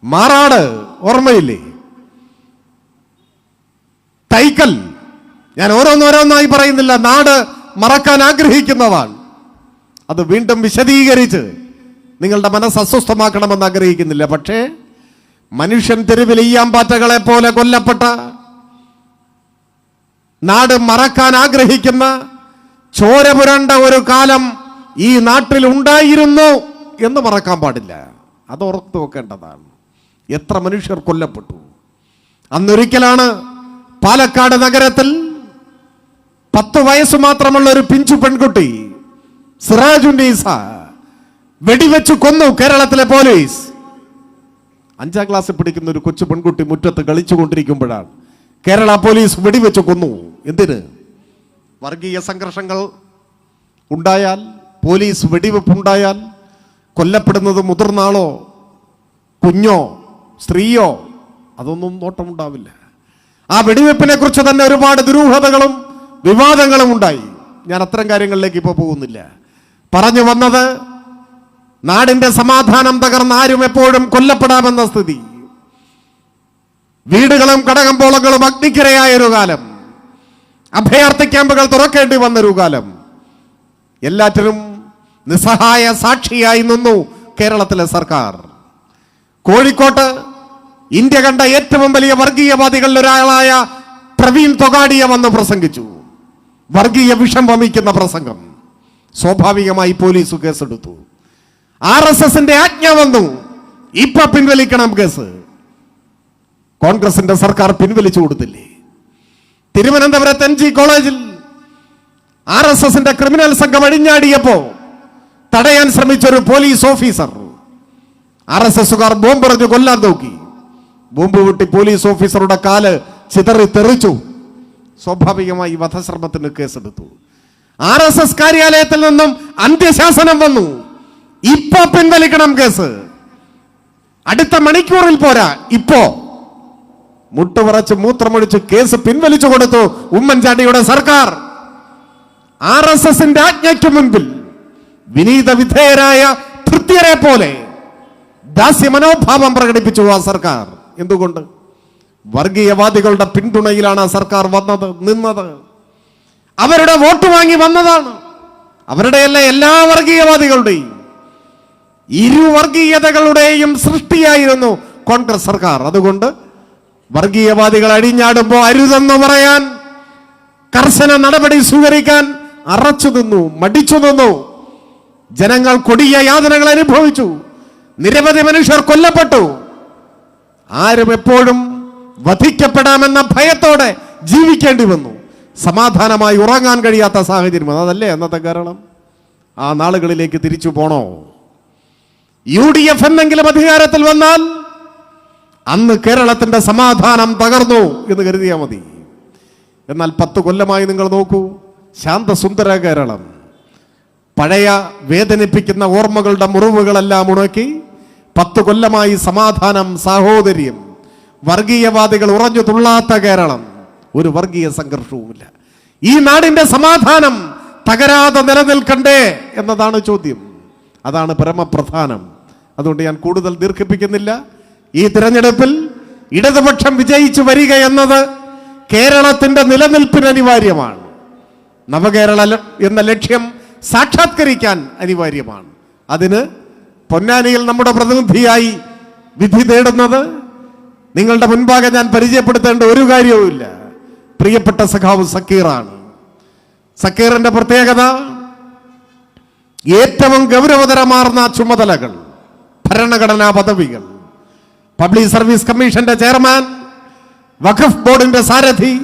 മാറാട് ഓർമ്മയില്ലേ? തൈക്കൽ. ഞാൻ ഓരോന്നോരോന്നായി പറയുന്നില്ല, നാട് മറക്കാൻ ആഗ്രഹിക്കുന്നതാണ്. അത് വീണ്ടും വിശദീകരിച്ച് നിങ്ങളുടെ മനസ്സ് അസ്വസ്ഥമാക്കണമെന്ന് ആഗ്രഹിക്കുന്നില്ല. പക്ഷേ മനുഷ്യൻ തെരുവിൽ ഈയാമ്പാറ്റകളെ പോലെ കൊല്ലപ്പെട്ട, നാട് മറക്കാൻ ആഗ്രഹിക്കുന്ന ചോര പുരണ്ട ഒരു കാലം ഈ നാട്ടിൽ ഉണ്ടായിരുന്നു എന്ന് മറക്കാൻ പാടില്ല. അത് ഓർത്തു വെക്കേണ്ടതാണ്. എത്ര മനുഷ്യർ കൊല്ലപ്പെട്ടു. അന്നൊരിക്കലാണ് പാലക്കാട് നഗരത്തിൽ 10 വയസ്സ് മാത്രമുള്ള ഒരു പിഞ്ചു പെൺകുട്ടി സിറാജുന്നീസ വെടിവെച്ച് കൊന്നു കേരളത്തിലെ പോലീസ്. 5ാം ക്ലാസ്സിൽ പഠിക്കുന്ന ഒരു കൊച്ചു പെൺകുട്ടി മുറ്റത്ത് കളിച്ചുകൊണ്ടിരിക്കുമ്പോഴാണ് കേരള പോലീസ് വെടിവെച്ച് കൊന്നു. എന്തിന്? വർഗീയ സംഘർഷങ്ങൾ ഉണ്ടായാൽ, പോലീസ് വെടിവെപ്പുണ്ടായാൽ കൊല്ലപ്പെടുന്നത് മുതിർന്ന ആളോ കുഞ്ഞോ സ്ത്രീയോ അതൊന്നും നോട്ടമുണ്ടാവില്ല. ആ വെടിവെപ്പിനെ കുറിച്ച് തന്നെ ഒരുപാട് ദുരൂഹതകളും വിവാദങ്ങളും ഉണ്ടായി. ഞാൻ അത്തരം കാര്യങ്ങളിലേക്ക് ഇപ്പോൾ പോകുന്നില്ല. പറഞ്ഞു വന്നത്, നാടിന്റെ സമാധാനം തകർന്ന ആരും എപ്പോഴും കൊല്ലപ്പെടാമെന്ന സ്ഥിതി. വീടുകളും കടകമ്പോളങ്ങളും അഗ്നിക്കിരയായൊരു കാലം. അഭയാർത്ഥി ക്യാമ്പുകൾ തുറക്കേണ്ടി വന്നൊരു കാലം. എല്ലാറ്റിനും നിസ്സഹായ സാക്ഷിയായി നിന്നു കേരളത്തിലെ സർക്കാർ. കോഴിക്കോട്ട് ഇന്ത്യ കണ്ട ഏറ്റവും വലിയ വർഗീയവാദികളിൽ ഒരാളായ പ്രവീൺ തൊഗാഡിയ വന്ന് പ്രസംഗിച്ചു. വർഗീയ വിഷം വമിക്കുന്ന പ്രസംഗം. സ്വാഭാവികമായി പോലീസ് കേസെടുത്തു. RSSന്റെ ആജ്ഞ വന്നു, ഇപ്പൊ പിൻവലിക്കണം കേസ്. കോൺഗ്രസിന്റെ സർക്കാർ പിൻവലിച്ചു കൊടുത്തില്ലേ? തിരുവനന്തപുരത്ത് NG കോളേജിൽ RSSന്റെ ക്രിമിനൽ സംഘം അഴിഞ്ഞാടിയപ്പോ തടയാൻ ശ്രമിച്ചൊരു പോലീസ് ഓഫീസർ RSSുകാർ ബോംബെറിഞ്ഞ് കൊല്ലാൻ നോക്കി. ബോംബ് പൊട്ടി പോലീസ് ഓഫീസറുടെ കാല് ചിതറി തെറിച്ചു. സ്വാഭാവികമായി വധശ്രമത്തിന് കേസെടുത്തു. RSS കാര്യാലയത്തിൽ നിന്നും അന്ത്യശാസനം വന്നു, ഇപ്പൊ പിൻവലിക്കണം കേസ്. അടുത്ത മണിക്കൂറിൽ പോരാ, ഇപ്പോ മുട്ടുപറച്ച് മൂത്രമൊഴിച്ച് കേസ് പിൻവലിച്ചു കൊടുത്തു ഉമ്മൻചാണ്ടിയുടെ സർക്കാർ. RSSന്റെ ആജ്ഞയ്ക്ക് മുൻപിൽ വിനീത വിധേയരായ ഭൃത്യരെ പോലെ ദാസ്യ മനോഭാവം പ്രകടിപ്പിച്ചു ആ സർക്കാർ. എന്തുകൊണ്ട്? വർഗീയവാദികളുടെ പിന്തുണയിലാണ് ആ സർക്കാർ നിന്നത്. അവരുടെ വോട്ട് വാങ്ങി വന്നതാണ്. അവരുടെയല്ല, എല്ലാ വർഗീയവാദികളുടെയും ഇരുവർഗീയതകളുടെയും സൃഷ്ടിയായിരുന്നു കോൺഗ്രസ് സർക്കാർ. അതുകൊണ്ട് വർഗീയവാദികൾ അഴിഞ്ഞാടുമ്പോൾ അരുതെന്ന് പറയാൻ, കർശന നടപടി സ്വീകരിക്കാൻ അറച്ചു നിന്നു, മടിച്ചു നിന്നു. ജനങ്ങൾ കൊടിയ യാതനകൾ അനുഭവിച്ചു. നിരവധി മനുഷ്യർ കൊല്ലപ്പെട്ടു. ആരും എപ്പോഴും വധിക്കപ്പെടാമെന്ന ഭയത്തോടെ ജീവിക്കേണ്ടി വന്നു. സമാധാനമായി ഉറങ്ങാൻ കഴിയാത്ത സാഹചര്യം. അതല്ലേ അന്നത്തെ കേരളം? ആ നാളുകളിലേക്ക് തിരിച്ചു പോണോ? UDF എന്നെങ്കിലും അധികാരത്തിൽ വന്നാൽ അന്ന് കേരളത്തിന്റെ സമാധാനം തകർന്നു എന്ന് കരുതിയാൽ മതി. എന്നാൽ 10 കൊല്ലമായി നിങ്ങൾ നോക്കൂ, ശാന്തസുന്ദര കേരളം. പഴയ വേദനിപ്പിക്കുന്ന ഓർമ്മകളുടെ മുറിവുകളെല്ലാം ഉണക്കി 10 കൊല്ലമായി സമാധാനം, സാഹോദര്യം, വർഗീയവാദികൾ ഉറഞ്ഞു തുള്ളാത്ത കേരളം. ഒരു വർഗീയ സംഘർഷവുമില്ല. ഈ നാടിന്റെ സമാധാനം തകരാതെ നിലനിൽക്കണ്ടേ എന്നതാണ് ചോദ്യം. അതാണ് പരമപ്രധാനം. അതുകൊണ്ട് ഞാൻ കൂടുതൽ ദീർഘിപ്പിക്കുന്നില്ല. ഈ തിരഞ്ഞെടുപ്പിൽ ഇടതുപക്ഷം വിജയിച്ചു വരിക എന്നത് കേരളത്തിന്റെ നിലനിൽപ്പിന് അനിവാര്യമാണ്. നവകേരള എന്ന ലക്ഷ്യം സാക്ഷാത്കരിക്കാൻ അനിവാര്യമാണ്. അതിന് പൊന്നാനിയിൽ നമ്മുടെ പ്രതിനിധിയായി വിധി തേടുന്നത് നിങ്ങളുടെ മുൻപാകെ ഞാൻ പരിചയപ്പെടുത്തേണ്ട ഒരു കാര്യവുമില്ല, പ്രിയപ്പെട്ട സഖാവ് സക്കീറാണ്. സക്കീറിന്റെ പ്രത്യേകത ഏറ്റവും ഗൗരവതരമാർന്ന ചുമതലകൾ, ഭരണഘടനാ പദവികൾ, പബ്ലിക് സർവീസ് കമ്മീഷന്റെ ചെയർമാൻ, വഖഫ് ബോർഡിന്റെ സാരഥി,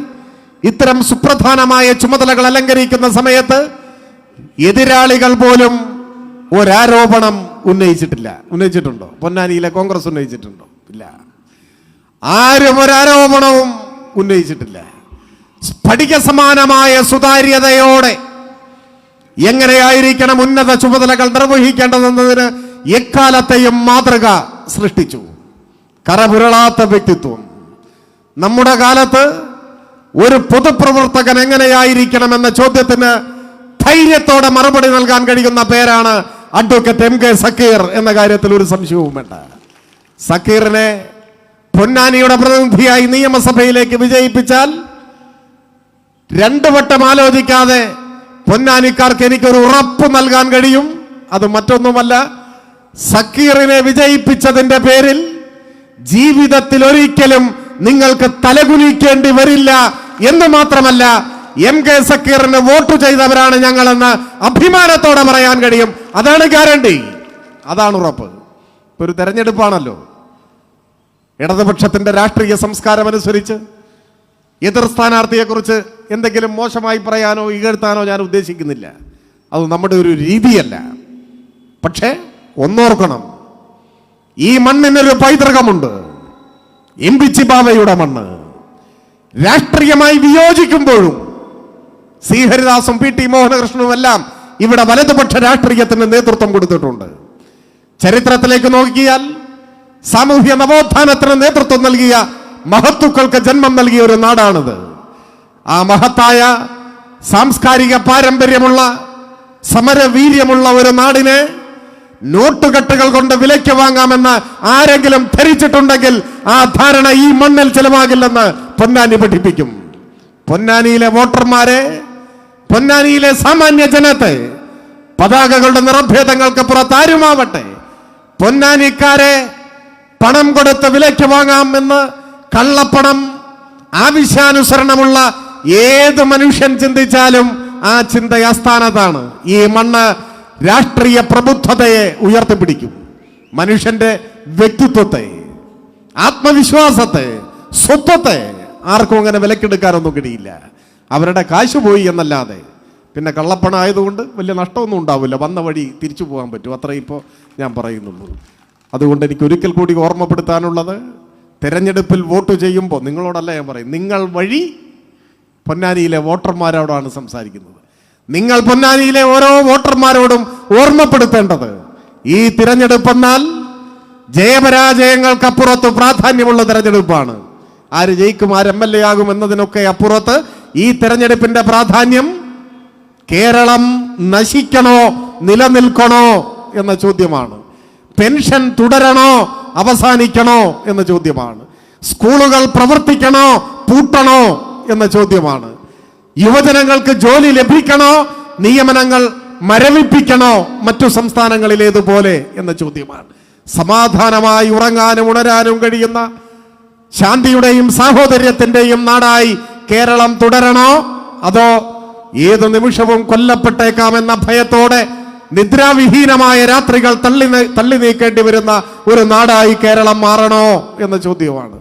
ഇത്തരം സുപ്രധാനമായ ചുമതലകൾ അലങ്കരിക്കുന്ന സമയത്ത് എതിരാളികൾ പോലും ഒരാരോപണം ഉന്നയിച്ചിട്ടുണ്ടോ? പൊന്നാനിയിലെ കോൺഗ്രസ് ഉന്നയിച്ചിട്ടുണ്ടോ? ഇല്ല. ആരും ഒരാരോപണവും ഉന്നയിച്ചിട്ടില്ല. സ്ഫടിക സമാനമായ സുതാര്യതയോടെ എങ്ങനെയായിരിക്കണം ഉന്നത ചുമതലകൾ നിർവഹിക്കേണ്ടതെന്നതിന് എക്കാലത്തെയും മാതൃക സൃഷ്ടിച്ചു. കറപുരളാത്ത വ്യക്തിത്വം. നമ്മുടെ കാലത്ത് ഒരു പൊതുപ്രവർത്തകൻ എങ്ങനെയായിരിക്കണമെന്ന ചോദ്യത്തിന് ധൈര്യത്തോടെ മറുപടി നൽകാൻ കഴിയുന്ന പേരാണ് അഡ്വക്കേറ്റ് MK സക്കീർ എന്ന കാര്യത്തിൽ ഒരു സംശയവും വേണ്ട. സക്കീറിനെ പൊന്നാനിയുടെ പ്രതിനിധിയായി നിയമസഭയിലേക്ക് വിജയിപ്പിച്ചാൽ 2 വട്ടം ആലോചിക്കാതെ പൊന്നാനിക്കാർക്ക് എനിക്കൊരു ഉറപ്പ് നൽകാൻ കഴിയും. അത് മറ്റൊന്നുമല്ല, സക്കീറിനെ വിജയിപ്പിച്ചതിന്റെ പേരിൽ ജീവിതത്തിൽ ഒരിക്കലും നിങ്ങൾക്ക് തലകുനിക്കേണ്ടി വരില്ല എന്ന് മാത്രമല്ല, MK സക്കീറിന് വോട്ട് ചെയ്തവരാണ് ഞങ്ങളെന്ന് അഭിമാനത്തോടെ പറയാൻ കഴിയും. അതാണ് ഗ്യാരണ്ടി, അതാണ് ഉറപ്പ്. ഒരു തെരഞ്ഞെടുപ്പാണല്ലോ. ഇടതുപക്ഷത്തിന്റെ രാഷ്ട്രീയ സംസ്കാരം അനുസരിച്ച് എതിർ സ്ഥാനാർത്ഥിയെക്കുറിച്ച് എന്തെങ്കിലും മോശമായി പറയാനോ ഇകഴ്ത്താനോ ഞാൻ ഉദ്ദേശിക്കുന്നില്ല. അത് നമ്മുടെ ഒരു രീതിയല്ല. പക്ഷേ ഒന്നോർക്കണം, ഈ മണ്ണിനൊരു പൈതൃകമുണ്ട്. ഇമ്പിച്ചി ബാവയുടെ മണ്ണ്. രാഷ്ട്രീയമായി വിയോജിക്കുമ്പോഴും സി ഹരിദാസും PT മോഹനകൃഷ്ണനും എല്ലാം ഇവിടെ വലതുപക്ഷ രാഷ്ട്രീയത്തിന് നേതൃത്വം കൊടുത്തിട്ടുണ്ട്. ചരിത്രത്തിലേക്ക് നോക്കിയാൽ സാമൂഹ്യ നവോത്ഥാനത്തിന് നേതൃത്വം നൽകിയ മഹത്തുക്കൾക്ക് ജന്മം നൽകിയ ഒരു നാടാണിത്. ആ മഹത്തായ സാംസ്കാരിക പാരമ്പര്യമുള്ള സമരവീര്യമുള്ള ഒരു നാടിനെ നോട്ടുകെട്ടുകൾ കൊണ്ട് വിലയ്ക്ക് വാങ്ങാമെന്ന് ആരെങ്കിലും ധരിച്ചിട്ടുണ്ടെങ്കിൽ ആ ധാരണ ഈ മണ്ണിൽ ചെലവാകില്ലെന്ന് പൊന്നാനി പഠിപ്പിക്കും. പൊന്നാനിയിലെ വോട്ടർമാരെ, പൊന്നാനിയിലെ സാമാന്യ ജനത്തെ, പതാകകളുടെ നിറഭേദങ്ങൾക്ക് പുറത്താരുമാവട്ടെ, പൊന്നാനിക്കാരെ പണം കൊടുത്ത് വിലയ്ക്ക് വാങ്ങാമെന്ന് കള്ളപ്പണം ആവശ്യാനുസരണമുള്ള ഏത് മനുഷ്യൻ ചിന്തിച്ചാലും ആ ചിന്ത അസ്ഥാനത്താണ്. ഈ മണ്ണ് രാഷ്ട്രീയ പ്രബുദ്ധതയെ ഉയർത്തിപ്പിടിക്കും. മനുഷ്യന്റെ വ്യക്തിത്വത്തെ, ആത്മവിശ്വാസത്തെ, സ്വത്വത്തെ ആർക്കും അങ്ങനെ വിലക്കെടുക്കാനൊന്നും കഴിയില്ല. അവരുടെ കാശ് പോയി എന്നല്ലാതെ. പിന്നെ കള്ളപ്പണം ആയതുകൊണ്ട് വലിയ നഷ്ടമൊന്നും ഉണ്ടാവില്ല. വന്ന വഴി തിരിച്ചു പോകാൻ പറ്റും. അത്രേ ഇപ്പോൾ ഞാൻ പറയുന്നുള്ളൂ. അതുകൊണ്ട് എനിക്ക് ഒരിക്കൽ കൂടി ഓർമ്മപ്പെടുത്താനുള്ളത്, തെരഞ്ഞെടുപ്പിൽ വോട്ട് ചെയ്യുമ്പോൾ നിങ്ങളോടല്ല ഞാൻ പറയും, നിങ്ങൾ വഴി പൊന്നാനിയിലെ വോട്ടർമാരോടാണ് സംസാരിക്കുന്നത്. നിങ്ങൾ പൊന്നാനിയിലെ ഓരോ വോട്ടർമാരോടും ഓർമ്മപ്പെടുത്തേണ്ടത്, ഈ തിരഞ്ഞെടുപ്പെന്നാൽ ജയപരാജയങ്ങൾക്കപ്പുറത്ത് പ്രാധാന്യമുള്ള തെരഞ്ഞെടുപ്പാണ്. ആര് ജയിക്കും, ആര് MLA ആകും എന്നതിനൊക്കെ അപ്പുറത്ത് ഈ തെരഞ്ഞെടുപ്പിന്റെ പ്രാധാന്യം കേരളം നശിക്കണോ നിലനിൽക്കണോ എന്ന ചോദ്യമാണ്. പെൻഷൻ തുടരണോ അവസാനിക്കണോ എന്ന ചോദ്യമാണ്. സ്കൂളുകൾ പ്രവർത്തിക്കണോ പൂട്ടണോ എന്ന ചോദ്യമാണ്. യുവജനങ്ങൾക്ക് ജോലി ലഭിക്കണോ നിയമനങ്ങൾ മരവിപ്പിക്കണോ മറ്റു സംസ്ഥാനങ്ങളിലേതുപോലെ എന്ന ചോദ്യമാണ്. സമാധാനമായി ഉറങ്ങാനും ഉണരാനും കഴിയുന്ന ശാന്തിയുടെയും സാഹോദര്യത്തിന്റെയും നാടായി കേരളം തുടരണോ അതോ ഏത് നിമിഷവും കൊല്ലപ്പെട്ടേക്കാമെന്ന ഭയത്തോടെ നിദ്രാവിഹീനമായ രാത്രികൾ തള്ളി നീക്കേണ്ടി വരുന്ന ഒരു നാടായി കേരളം മാറണോ എന്ന ചോദ്യമാണ്.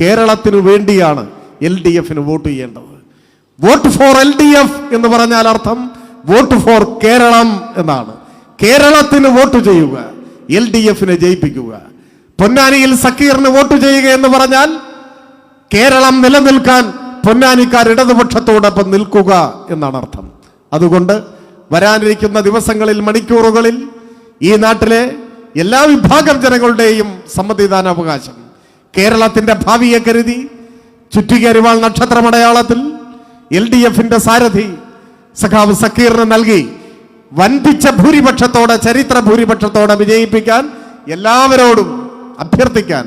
കേരളത്തിനു വേണ്ടിയാണ് LDF വോട്ട് ചെയ്യേണ്ടത്. വോട്ട് ഫോർ LDF എന്ന് പറഞ്ഞാൽ അർത്ഥം വോട്ട് ഫോർ കേരളം എന്നാണ്. കേരളത്തിന് വോട്ട് ചെയ്യുക, LDF ജയിപ്പിക്കുക. പൊന്നാനിയിൽ സക്കീറിന് വോട്ട് ചെയ്യുക എന്ന് പറഞ്ഞാൽ കേരളം നിലനിൽക്കാൻ പൊന്നാനിക്കാർ ഇടതുപക്ഷത്തോടൊപ്പം നിൽക്കുക എന്നാണ് അർത്ഥം. അതുകൊണ്ട് വരാനിരിക്കുന്ന ദിവസങ്ങളിൽ, മണിക്കൂറുകളിൽ ഈ നാട്ടിലെ എല്ലാ വിഭാഗം ജനങ്ങളുടെയും സമ്മതിദാനാവകാശം കേരളത്തിന്റെ ഭാവിയെ കരുതി ചുറ്റികരിവാൾ നക്ഷത്രമടയാളത്തിൽ LDF സാരഥി സഖാവ് സക്കീറിന് നൽകി വൻപിച്ച ഭൂരിപക്ഷത്തോടെ, ചരിത്ര ഭൂരിപക്ഷത്തോടെ വിജയിപ്പിക്കാൻ എല്ലാവരോടും അഭ്യർത്ഥിക്കാൻ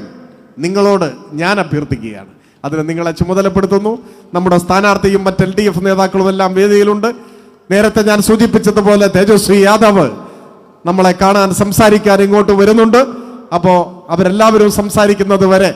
നിങ്ങളോട് ഞാൻ അഭ്യർത്ഥിക്കുകയാണ്. അതിന് നിങ്ങളെ ചുമതലപ്പെടുത്തുന്നു. നമ്മുടെ സ്ഥാനാർത്ഥിയും മറ്റ് LDF നേതാക്കളും എല്ലാം വേദിയിലുണ്ട്. നേരത്തെ ഞാൻ സൂചിപ്പിച്ചതുപോലെ തേജസ്വി യാദവ് നമ്മളെ കാണാൻ, സംസാരിക്കാൻ ഇങ്ങോട്ട് വരുന്നുണ്ട്. അപ്പോൾ അവരെല്ലാവരും സംസാരിക്കുന്നത് വരെ